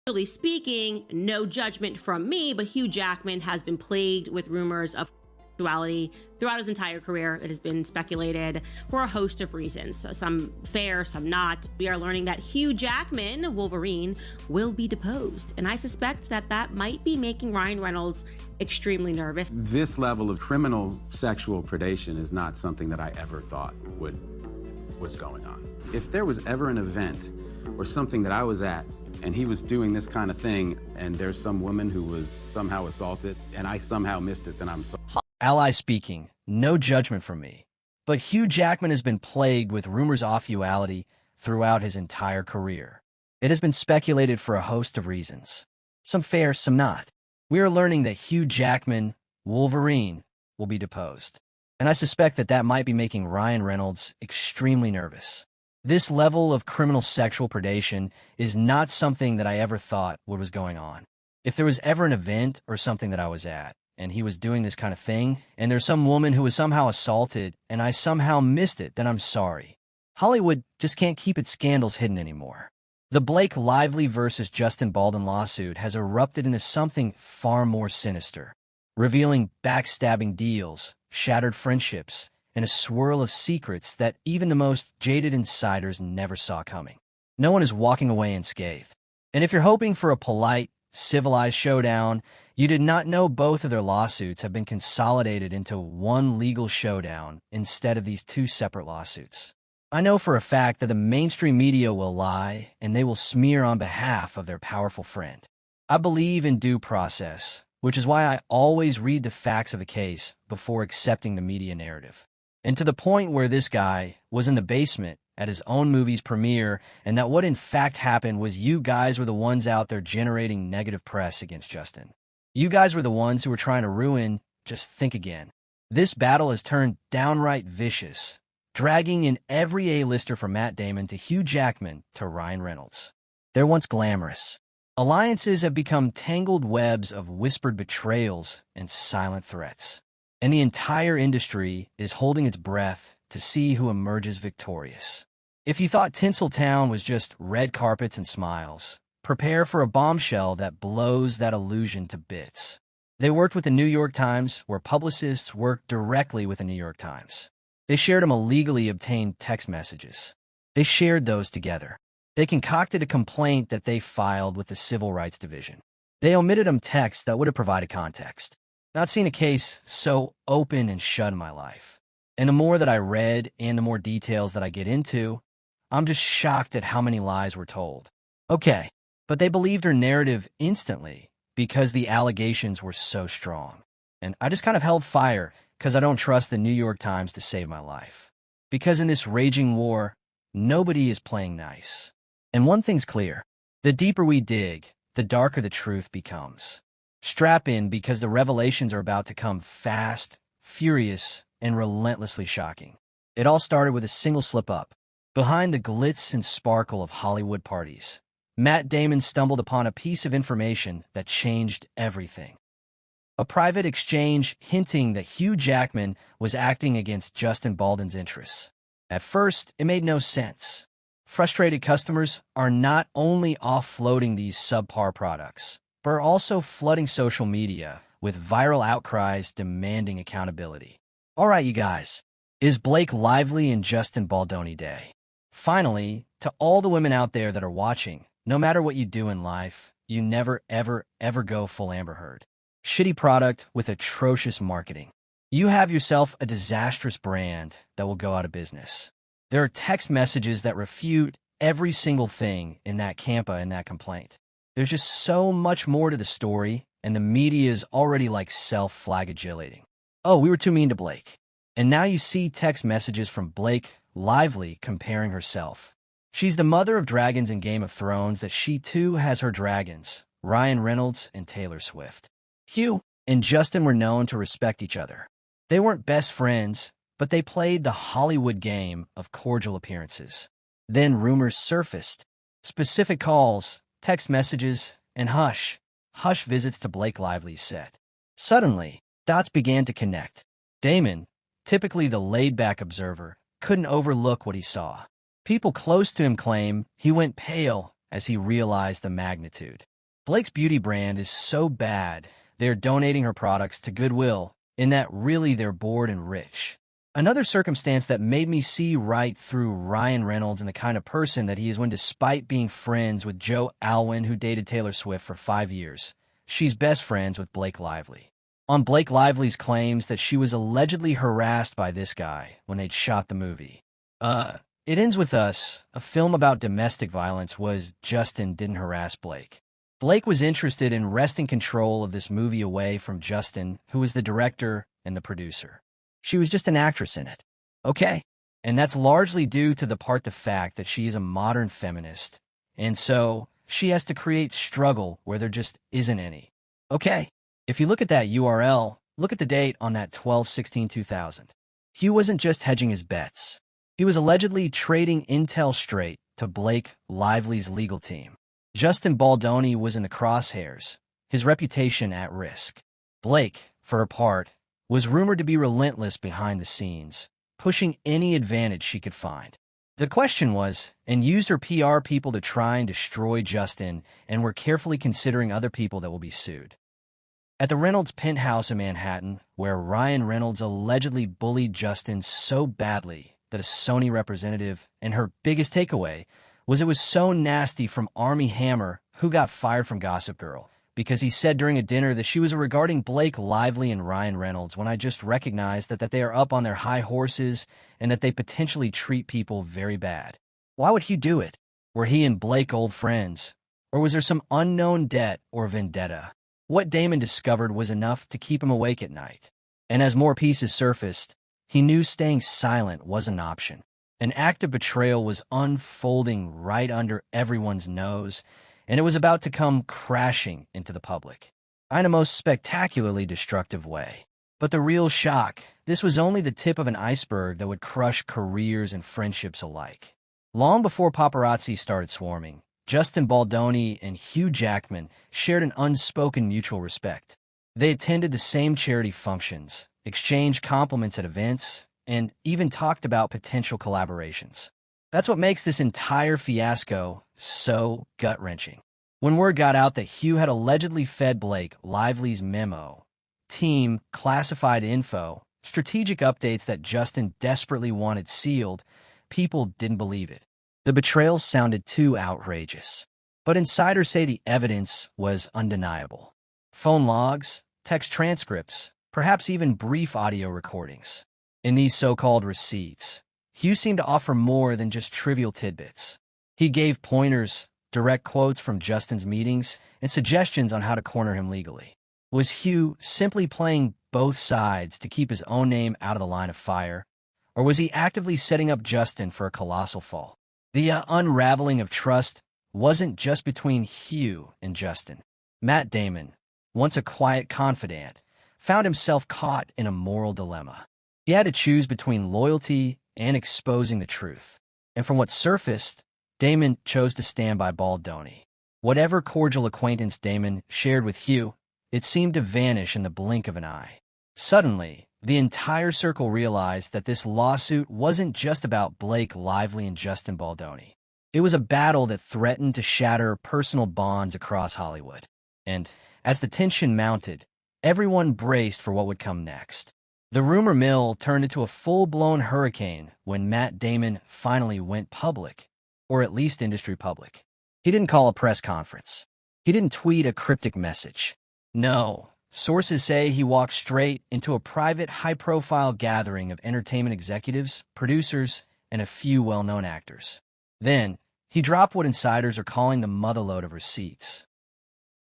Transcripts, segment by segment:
Generally speaking, no judgment from me, but Hugh Jackman has been plagued with rumors of sexuality throughout his entire career. It has been speculated for a host of reasons, some fair, some not. We are learning that Hugh Jackman, Wolverine, will be deposed, and I suspect that that might be making Ryan Reynolds extremely nervous. This level of criminal sexual predation is not something that I ever thought was going on. If there was ever an event or something that I was at and he was doing this kind of thing, and there's some woman who was somehow assaulted, and I somehow missed it, then I'm sorry. Ally speaking, no judgment from me. But Hugh Jackman has been plagued with rumors of duality throughout his entire career. It has been speculated for a host of reasons. Some fair, some not. We are learning that Hugh Jackman, Wolverine, will be deposed. And I suspect that that might be making Ryan Reynolds extremely nervous. This level of criminal sexual predation is not something that I ever thought was going on. If there was ever an event or something that I was at, and he was doing this kind of thing, and there's some woman who was somehow assaulted, and I somehow missed it, then I'm sorry. Hollywood just can't keep its scandals hidden anymore. The Blake Lively versus Justin Baldoni lawsuit has erupted into something far more sinister, revealing backstabbing deals, shattered friendships, and a swirl of secrets that even the most jaded insiders never saw coming. No one is walking away unscathed. And if you're hoping for a polite, civilized showdown, you did not know both of their lawsuits have been consolidated into one legal showdown instead of these two separate lawsuits. I know for a fact that the mainstream media will lie, and they will smear on behalf of their powerful friend. I believe in due process, which is why I always read the facts of the case before accepting the media narrative. And to the point where this guy was in the basement at his own movie's premiere, and that what in fact happened was you guys were the ones out there generating negative press against Justin. You guys were the ones who were trying to ruin Just Think Again. This battle has turned downright vicious, dragging in every A-lister from Matt Damon to Hugh Jackman to Ryan Reynolds. They're once glamorous. Alliances have become tangled webs of whispered betrayals and silent threats. And the entire industry is holding its breath to see who emerges victorious. If you thought Tinseltown was just red carpets and smiles, prepare for a bombshell that blows that illusion to bits. They worked with the New York Times, where publicists worked directly with the New York Times. They shared them illegally obtained text messages. They shared those together. They concocted a complaint that they filed with the Civil Rights Division. They omitted texts that would have provided context. Not seen a case so open and shut in my life. And the more that I read and the more details that I get into, I'm just shocked at how many lies were told. Okay, but they believed her narrative instantly because the allegations were so strong. And I just kind of held fire because I don't trust the New York Times to save my life. Because in this raging war, nobody is playing nice. And one thing's clear, the deeper we dig, the darker the truth becomes. Strap in because the revelations are about to come fast, furious, and relentlessly shocking. It all started with a single slip-up. Behind the glitz and sparkle of Hollywood parties, Matt Damon stumbled upon a piece of information that changed everything. A private exchange hinting that Hugh Jackman was acting against Justin Baldoni's interests. At first, it made no sense. Frustrated customers are not only offloading these subpar products, but are also flooding social media with viral outcries demanding accountability. All right, you guys, is Blake Lively and Justin Baldoni Day. Finally, to all the women out there that are watching, no matter what you do in life, you never, ever, ever go full Amber Heard. Shitty product with atrocious marketing. You have yourself a disastrous brand that will go out of business. There are text messages that refute every single thing in that campa and that complaint. There's just so much more to the story, and the media is already like self-flagellating. Oh, we were too mean to Blake. And now you see text messages from Blake Lively comparing herself. She's the mother of dragons in Game of Thrones that she too has her dragons, Ryan Reynolds and Taylor Swift. Hugh and Justin were known to respect each other. They weren't best friends, but they played the Hollywood game of cordial appearances. Then rumors surfaced. Specific calls, text messages, and hush visits to Blake Lively's set. Suddenly, dots began to connect. Damon, typically the laid-back observer, couldn't overlook what he saw. People close to him claim he went pale as he realized the magnitude. Blake's beauty brand is so bad, they're donating her products to Goodwill, in that really they're bored and rich. Another circumstance that made me see right through Ryan Reynolds and the kind of person that he is when, despite being friends with Joe Alwyn, who dated Taylor Swift for 5 years, she's best friends with Blake Lively. On Blake Lively's claims that she was allegedly harassed by this guy when they'd shot the movie. It Ends With Us, a film about domestic violence, was Justin didn't harass Blake. Blake was interested in wresting control of this movie away from Justin, who was the director and the producer. She was just an actress in it. Okay. And that's largely due to the fact that she is a modern feminist, and so she has to create struggle where there just isn't any. Okay. If you look at that URL, look at the date on that 12/16/2000. Hugh wasn't just hedging his bets. He was allegedly trading intel straight to Blake Lively's legal team. Justin Baldoni was in the crosshairs, his reputation at risk. Blake, for her part, was rumored to be relentless behind the scenes, pushing any advantage she could find. The question was, and used her PR people to try and destroy Justin, and were carefully considering other people that will be sued. At the Reynolds penthouse in Manhattan, where Ryan Reynolds allegedly bullied Justin so badly that a Sony representative, and her biggest takeaway, was it was so nasty from Armie Hammer, who got fired from Gossip Girl, because he said during a dinner that she was regarding Blake Lively and Ryan Reynolds when I just recognized that they are up on their high horses and that they potentially treat people very bad. Why would Hugh do it? Were he and Blake old friends? Or was there some unknown debt or vendetta? What Damon discovered was enough to keep him awake at night. And as more pieces surfaced, he knew staying silent was an option. An act of betrayal was unfolding right under everyone's nose, and it was about to come crashing into the public, in a most spectacularly destructive way. But the real shock, this was only the tip of an iceberg that would crush careers and friendships alike. Long before paparazzi started swarming, Justin Baldoni and Hugh Jackman shared an unspoken mutual respect. They attended the same charity functions, exchanged compliments at events, and even talked about potential collaborations. That's what makes this entire fiasco so gut-wrenching. When word got out that Hugh had allegedly fed Blake Lively's memo, team, classified info, strategic updates that Justin desperately wanted sealed, people didn't believe it. The betrayal sounded too outrageous. But insiders say the evidence was undeniable. Phone logs, text transcripts, perhaps even brief audio recordings. In these so-called receipts, Hugh seemed to offer more than just trivial tidbits. He gave pointers, direct quotes from Justin's meetings, and suggestions on how to corner him legally. Was Hugh simply playing both sides to keep his own name out of the line of fire, or was he actively setting up Justin for a colossal fall? The unraveling of trust wasn't just between Hugh and Justin. Matt Damon, once a quiet confidant, found himself caught in a moral dilemma. He had to choose between loyalty and exposing the truth. And from what surfaced, Damon chose to stand by Baldoni. Whatever cordial acquaintance Damon shared with Hugh, it seemed to vanish in the blink of an eye. Suddenly, the entire circle realized that this lawsuit wasn't just about Blake Lively and Justin Baldoni. It was a battle that threatened to shatter personal bonds across Hollywood. And as the tension mounted, everyone braced for what would come next. The rumor mill turned into a full-blown hurricane when Matt Damon finally went public, or at least industry public. He didn't call a press conference. He didn't tweet a cryptic message. No, sources say he walked straight into a private, high-profile gathering of entertainment executives, producers, and a few well-known actors. Then, he dropped what insiders are calling the motherlode of receipts.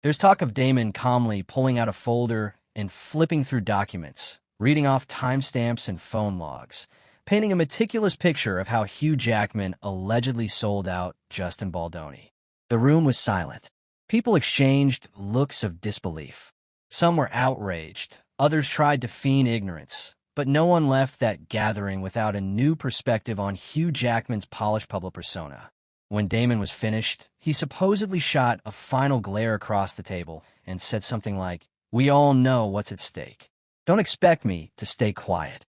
There's talk of Damon calmly pulling out a folder and flipping through documents, reading off timestamps and phone logs, painting a meticulous picture of how Hugh Jackman allegedly sold out Justin Baldoni. The room was silent. People exchanged looks of disbelief. Some were outraged, others tried to feign ignorance, but no one left that gathering without a new perspective on Hugh Jackman's polished public persona. When Damon was finished, he supposedly shot a final glare across the table and said something like, "We all know what's at stake. Don't expect me to stay quiet."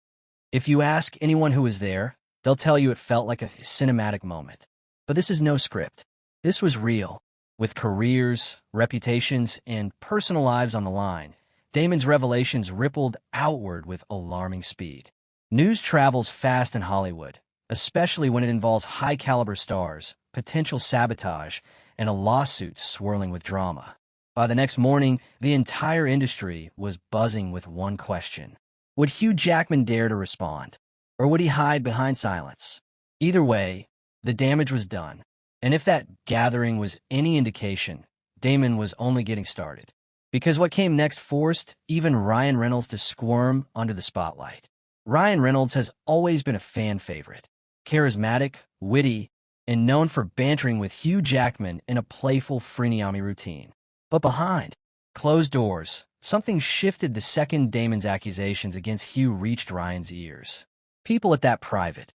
If you ask anyone who was there, they'll tell you it felt like a cinematic moment. But this is no script. This was real. With careers, reputations, and personal lives on the line, Damon's revelations rippled outward with alarming speed. News travels fast in Hollywood, especially when it involves high-caliber stars, potential sabotage, and a lawsuit swirling with drama. By the next morning, the entire industry was buzzing with one question. Would Hugh Jackman dare to respond? Or would he hide behind silence? Either way, the damage was done. And if that gathering was any indication, Damon was only getting started. Because what came next forced even Ryan Reynolds to squirm under the spotlight. Ryan Reynolds has always been a fan favorite. Charismatic, witty, and known for bantering with Hugh Jackman in a playful freneomy routine. But behind closed doors, something shifted the second Damon's accusations against Hugh reached Ryan's ears. People at that private,